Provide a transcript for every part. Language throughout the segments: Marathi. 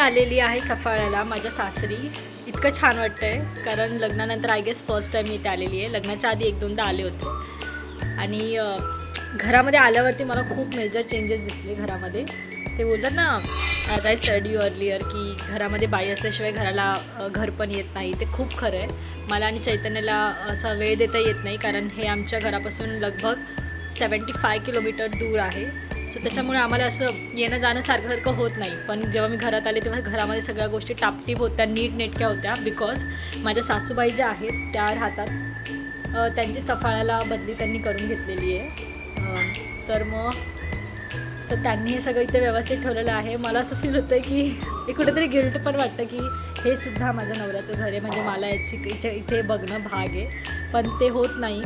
आलेली आहे सफाळ्याला माझ्या सासरी. इतकं छान वाटतं आहे कारण लग्नानंतर आय गेस फर्स्ट टाईम मी इथे आलेली आहे. लग्नाच्या आधी 1-2दा आले होते आणि घरामध्ये आल्यावरती मला खूप मेजर चेंजेस दिसले घरामध्ये. ते बोलतात ना as I said you earlier की घरामध्ये बाई असल्याशिवाय घराला घर पण येत नाही. ते खूप खरं आहे. मला आणि चैतन्याला असा वेळ देता येत नाही कारण हे आमच्या घरापासून लगभग 75 किलोमीटर दूर आहे. सो त्याच्यामुळे आम्हाला असं येणं जाणं सारखं होत नाही. पण जेव्हा मी घरात आले तेव्हा घरामध्ये सगळ्या गोष्टी टापटीप होत्या, नीटनेटक्या होत्या. बिकॉज माझ्या सासूबाई ज्या आहेत त्या राहतात, त्यांची सफाळ्याला बदली त्यांनी करून घेतलेली आहे. तर मग सो त्यांनी हे सगळं इथे व्यवस्थित ठेवलेलं आहे. मला असं फील होतं की कुठेतरी गिल्ट पण वाटतं की हे सुद्धा माझ्या नवऱ्याचं घर आहे, म्हणजे मला याची इथे बघणं भाग आहे. पण ते होत नाही.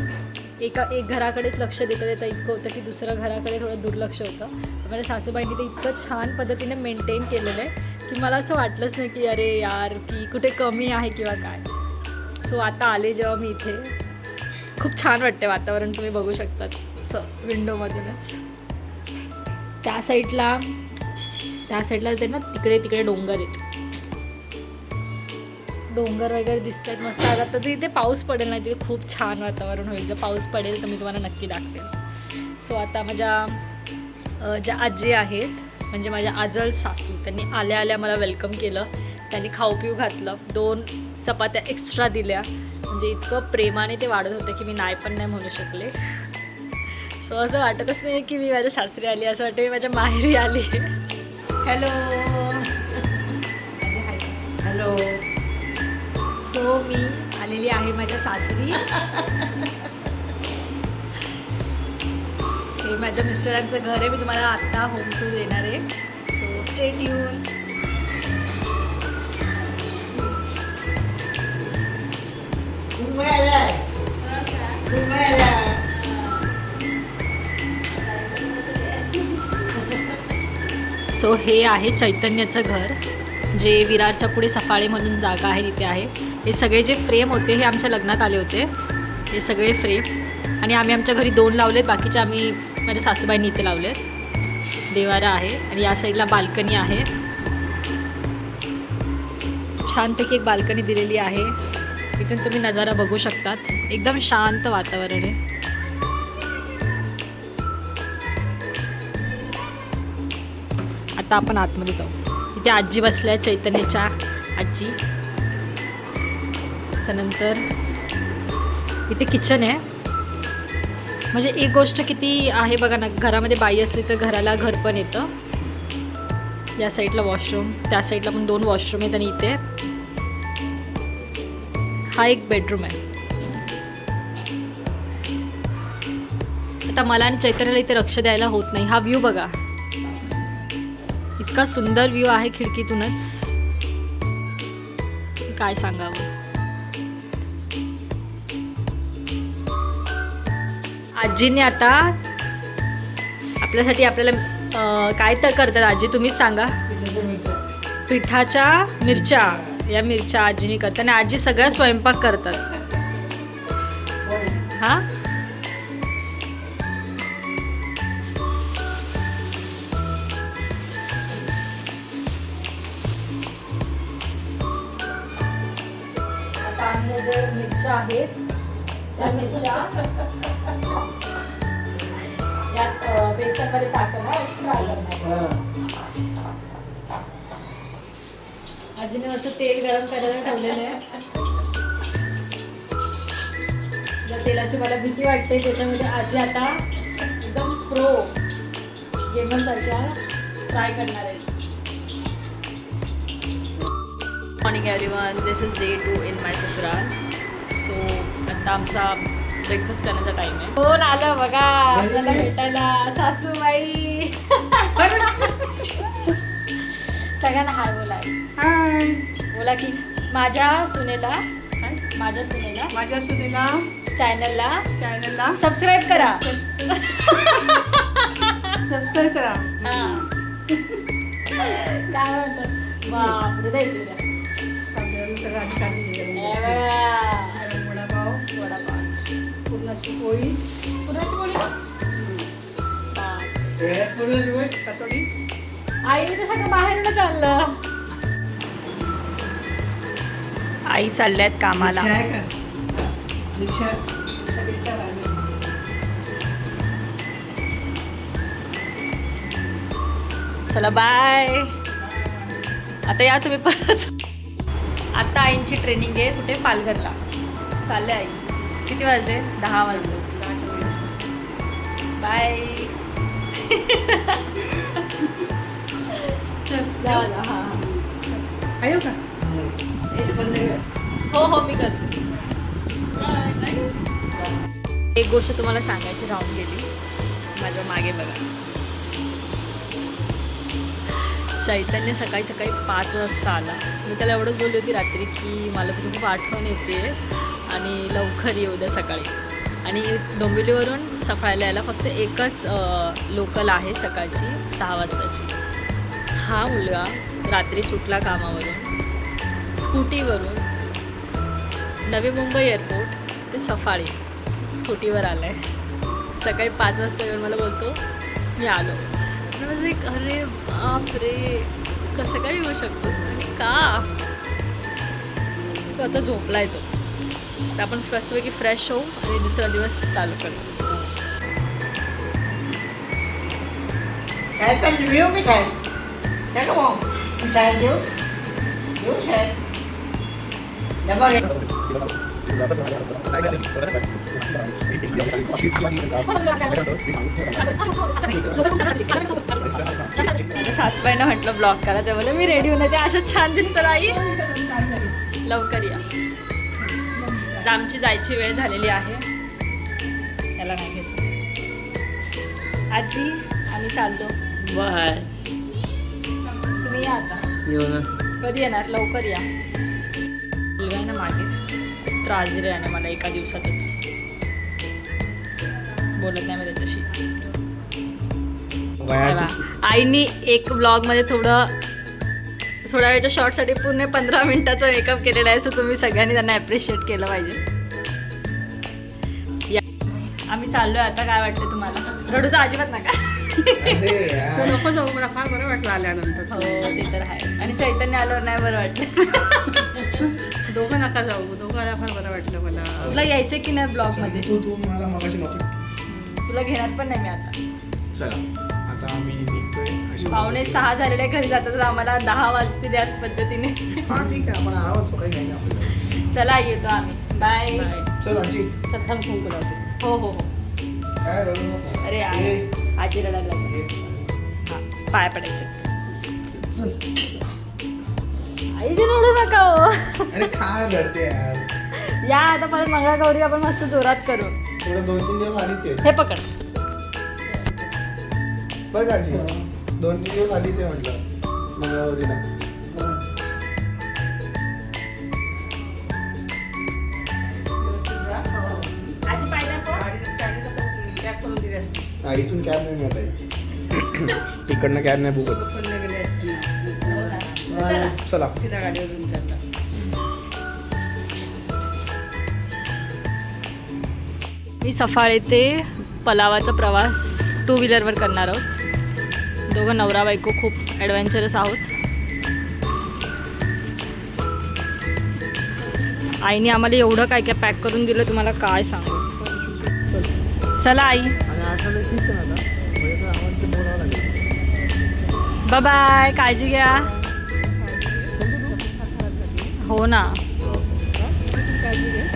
एक घराकडेच लक्ष देता इतकं होतं की दुसऱ्या घराकडे थोडं दुर्लक्ष होतं. माझ्या सासूबाईंनी ते इतकं छान पद्धतीने मेंटेन केलेलं आहे की मला असं वाटलंच नाही की अरे यार की कुठे कमी आहे किंवा काय. सो आता आले जेव्हा मी इथे खूप छान वाटते. वातावरण तुम्ही बघू शकतात असं विंडोमधूनच. त्या साईडला ते ना तिकडे डोंगर आहेत, डोंगर वगैरे दिसत आहेत मस्त. आता तर इथे पाऊस पडेल नाही, तिथे खूप छान वातावरण होईल. जर पाऊस पडेल तर मी तुम्हाला नक्की दाखवेल. सो आता माझ्या ज्या आजी आहेत म्हणजे माझ्या आजल सासू, त्यांनी आल्या मला वेलकम केलं. त्यांनी खाऊ पिऊ घातलं, 2 चपात्या एक्स्ट्रा दिल्या. म्हणजे इतकं प्रेमाने ते वाढत होते की मी नाही पण नाही म्हणू शकले. सो असं वाटतच नाही की मी माझ्या सासरी आली, असं वाटतं मी माझ्या माहेरी आली. Hello hello. सो मी आलेली आहे माझ्या सासरी. हे माझ्या मिस्टरांचं घर आहे. मी तुम्हाला आत्ता होम टूर देणार आहे. So stay tune. सो हे आहे चैतन्याचं घर, जे विरारच्या पुढे सफाळे म्हणून जागा आहे तिथे आहे. हे सगळे जे फ्रेम होते हे आमच्या लग्नात आले होते, हे सगळे फ्रेम. आणि आम्ही आमच्या घरी 2 लावलेत, बाकीचे आम्ही माझ्या सासूबाईंनी इथे लावलेत. देवारा आहे आणि या साईडला बाल्कनी आहे. छानपैकी एक बाल्कनी दिलेली आहे. इथून तुम्ही नजारा बघू शकतात. एकदम शांत वातावरण आहे. आता आपण आतमध्ये जाऊ. इथे आजी बसल्या आहेत, चैतन्याच्या आजी. त्यानंतर इथे किचन आहे. म्हणजे एक गोष्ट किती आहे बघा ना, घरामध्ये बाई असली तर घराला घर पण येतं. या साईडला वॉशरूम, त्या साईडला पण 2 वॉशरूम आहेत. आणि इथे हा एक बेडरूम आहे. आता मला आणि चैतन्याला इथे लक्ष द्यायला होत नाही. हा व्ह्यू बघा, इतका सुंदर व्ह्यू आहे खिडकीतूनच, काय सांगावं. आजीने आता आपल्यासाठी आपल्याला काय तर करतात आजी, तुम्हीच सांगा. पिठाच्या मिरच्या, या मिरच्या आजीने करतात आणि आजी सगळ्या स्वयंपाक करतात. हां ज्या मिरच्या आहेत त्या मिरच्या यात बेसनमध्ये टाकणार आणि फ्राय करणार. आजीने असं तेल गरम करायला ठेवलेलं आहे. या तेलाची मला भीती वाटते, त्याच्यामध्ये आजी आता एकदम प्रो गेमरसारख्या फ्राय करणार आहे. Morning everyone, this is day 2 in my ससुराल. सो आता आमचा ब्रेकफास्ट करण्याचा टाईम आहे. कोण आलं बघा आपल्याला भेटायला, सासूबाई. सगळ्यांना हाय बोला. बोला की माझ्या सुनेला चॅनलला सबस्क्राईब करा. हां काय म्हणतात. बापरे द्यायचं पुरणाची पोळी आईने तर सगळं बाहेरूनच आणलं. आई चालल्यात कामाला. रिक्षा आहे का? रिक्षा चला बाय. आता या तुम्ही परत. आता आईंची ट्रेनिंग आहे कुठे? पालघरला चालले आई. किती वाजले? 10 वाजले. बाय. आयो का? हो हो मी करते. एक गोष्ट तुम्हाला सांगायची राहून गेली. माझ्या मागे बघा, चैतन्य सकाळी सकाळी 5 वाजता आला. मी त्याला एवढंच बोलली होती रात्री की मला तुझी खूप आठवण येते आणि लवकर येऊ द्या सकाळी. आणि डोंबिवलीवरून सफाळ्याला यायला फक्त एकच लोकल आहे सकाळची 6 वाजताची. हा मुलगा रात्री सुटला कामावरून स्कूटीवरून नवी मुंबई एअरपोर्ट ते सफाळी स्कूटीवर आला आहे. सकाळी 5 वाजता येऊन मला बोलतो मी आलो. एक अरे बापरे, कसं काय येऊ शकतोस आणि का? सो आता झोपला येतो. तर आपण मस्तपैकी फ्रेश होऊ आणि दुसरा दिवस चालू करू. शाळेत चालली मी येऊ की शाळेत? काय का मग मी शाळेत येऊ शाळेत डबा घे. सासूबाईंना म्हटलं ब्लॉग करा, ते बोलले मी रेडी होऊन येते. असं छान दिसतं आई, लवकर या. आमची जायची वेळ झालेली आहे. त्याला नाही घ्यायचं. आजी आम्ही चाललो. बाय. तुम्ही या आता. कधी येणार? लवकर या. मुलगा आहे ना मागे, खूप त्रास दिला याने मला एका दिवसातच. बोलत नाही मी त्याच्याशी. आईनी एक ब्लॉगमध्ये थोड्या वेळच्या शॉर्टसाठी पूर्ण 15 मिनिटाचा मेकअप केलेला आहे. सो तुम्ही सगळ्यांनी त्यांना ॲप्रिशिएट केलं पाहिजे. या आम्ही चाललोय आता. काय वाटतं तुम्हाला? रडूचं अजिबात नका. तू नको जाऊ, मला फार बरं वाटलं आल्यानंतर. हो ते तर आहे. आणि चैतन्य आल्यावर नाही बरं वाटलं. दोघं नका जाऊ, दोघांना फार बरं वाटलं मला. तुला यायचं की नाही ब्लॉगमध्ये? तू मला मगाशी नव्हती. तुला घेणार पण नाही मी आता. चला आता आम्ही निघतोय. 5:45 झालेले घरी जातात तर आम्हाला 10 वाजतील याच पद्धतीने. हा ठीक आहे, आपण आरामात काही नाही आपल्याला. चला येतो आम्ही. बाय. चल आजी. तर थांब फोन करू. हो हो हो. काय रडू नको. अरे आजी रडायला लागली. हां पाय पडायचे. चल. आईजी रडू नका हो. अरे काय रडते यार. या आता परत मंगळागौरी आपण मस्त जोरात करू. थोडं 2-3 दिवस आलीच आहे. हे पकड. बघ आजी, 2-3 दिवस आलीच आहे म्हटलं मंगळागौरीला. आजी पाहिजे करून दिली असती. इथून कॅब नाही मिळत आहे. इकडनं कॅब नाही बुक होत. पण गेली असती. चला तिला गाडीवरून चालला. मी सफाळे ते पलावाचा प्रवास 2 व्हीलरवर करणार आहोत. दोघं नवरा बायको खूप ॲडव्हेंचरस आहोत. आईने आम्हाला एवढं काय काय पॅक करून दिलं तुम्हाला काय सांगू. चला आई. बाय. काळजी घ्या. हो ना.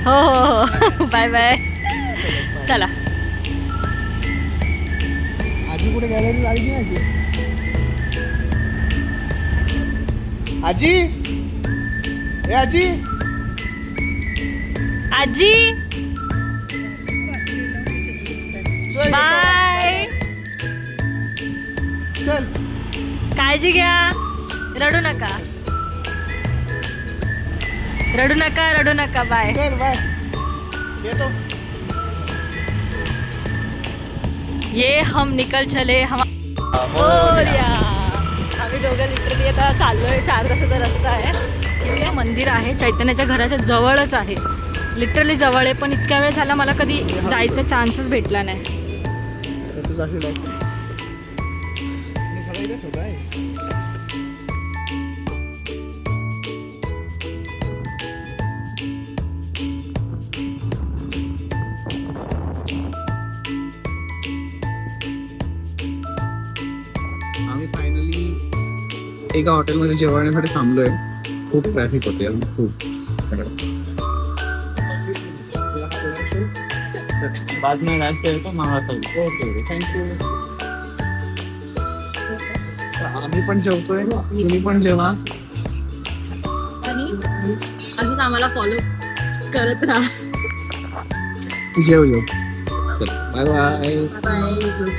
हो हो हो. Bye bye. चला. आजी कुठे गॅलरी लागली नाही आजी. ए आजी. आजी बाय. चल. काळजी घ्या. रडू नका. रडू नका. रडू नका. बाय. चल बाय. येतो. ये हम निकल चले हम. आम्ही दोघं लिटरली आता चाललोय. 4 तासाचा रस्ता आहे. ठीक आहे. मंदिर आहे चैतन्याच्या घराच्या जवळच आहे. लिटरली जवळ आहे. पण इतक्या वेळ झाला मला कधी जायचा चान्सच भेटला नाही. एका हॉटेलमध्ये जेवण्यासाठी थांबलोय. खूप ट्रॅफिक होते खूप. बाद में रास्ते तो मागा थँक्यू. आम्ही पण जेवतोय, तुम्ही पण जेवा. आणि असंच आम्हाला फॉलो करत राहा. जेव जेव. Bye bye. बाय.